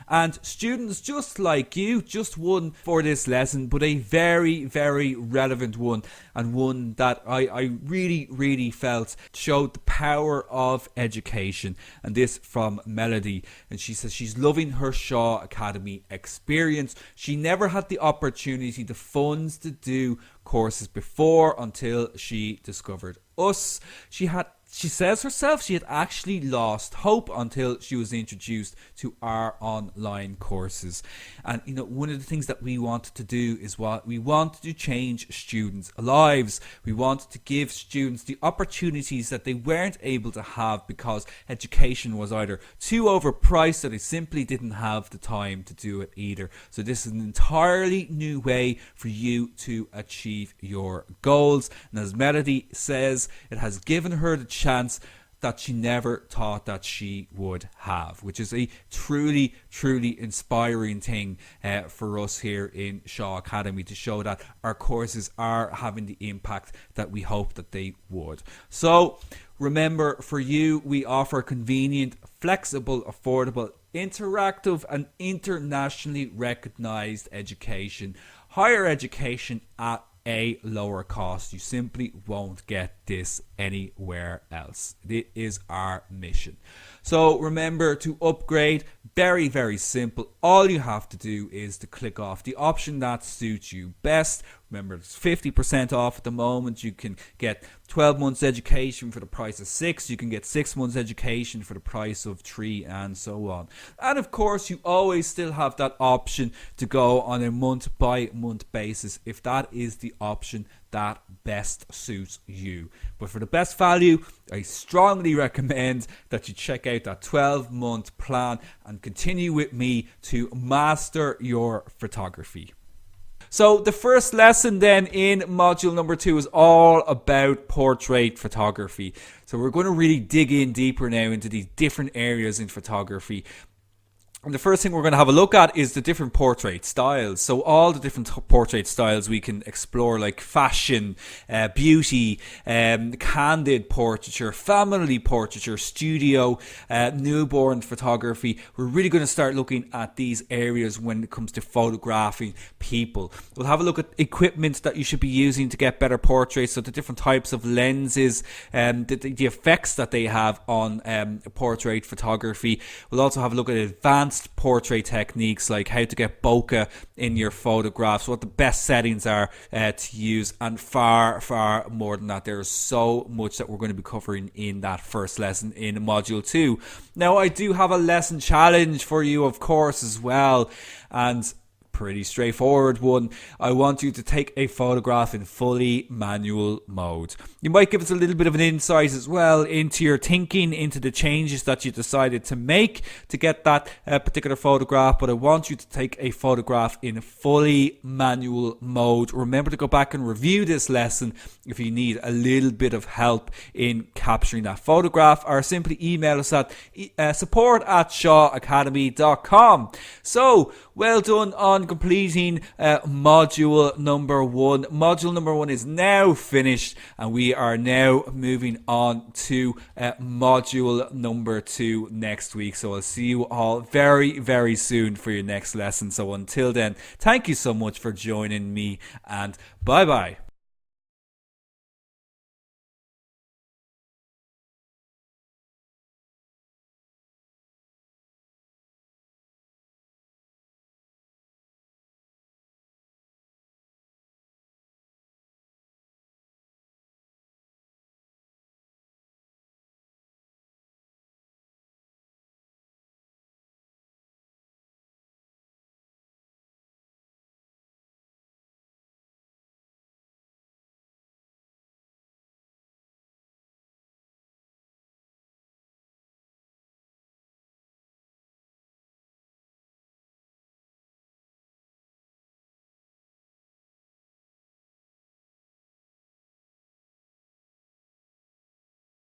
And students just like you, just one for this lesson, but a very, very relevant one, and one that I really felt showed the power of education. And this from Melody. And she says she's loving her Shaw Academy experience. She never had the opportunity, the funds to do courses before until she discovered us. She says herself she had actually lost hope until she was introduced to our online courses. And one of the things that we wanted to do is we wanted to change students' lives. We wanted to give students the opportunities that they weren't able to have because education was either too overpriced or they simply didn't have the time to do it either. So this is an entirely new way for you to achieve your goals. And as Melody says, it has given her the chance that she never thought that she would have, which is a truly inspiring thing for us here in Shaw Academy, to show that our courses are having the impact that we hope that they would. So remember, for you, we offer convenient, flexible, affordable, interactive and internationally recognized education, higher education at a lower cost. You simply won't get this anywhere else. It is our mission. So remember to upgrade. Very simple. All you have to do is to click off the option that suits you best. Remember, it's 50% off at the moment. You can get 12 months education for the price of 6. You can get 6 months education for the price of 3, and so on. And of course, you always still have that option to go on a month-by-month basis if that is the option that best suits you. But for the best value, I strongly recommend that you check out that 12-month plan and continue with me to master your photography. So the first lesson then in module number 2 is all about portrait photography. So we're going to really dig in deeper now into these different areas in photography. And the first thing we're going to have a look at is the different portrait styles. So all the different portrait styles we can explore, like fashion, beauty, candid portraiture, family portraiture, studio, newborn photography. We're really going to start looking at these areas when it comes to photographing people. We'll have a look at equipment that you should be using to get better portraits, so the different types of lenses, the effects that they have on portrait photography. We'll also have a look at advanced portrait techniques, like how to get bokeh in your photographs, what the best settings are to use, and far more than that. There's so much that we're going to be covering in that first lesson in module 2. Now, I do have a lesson challenge for you, of course, as well, and pretty straightforward one. I want you to take a photograph in fully manual mode. You might give us a little bit of an insight as well into your thinking, into the changes that you decided to make to get that particular photograph, but I want you to take a photograph in fully manual mode. Remember to go back and review this lesson if you need a little bit of help in capturing that photograph, or simply email us at support@shawacademy.com. So, well done on completing module number 1. Module number 1 is now finished, and we are now moving on to module number 2 next week. So I'll see you all very soon for your next lesson. So until then, thank you so much for joining me, and bye bye.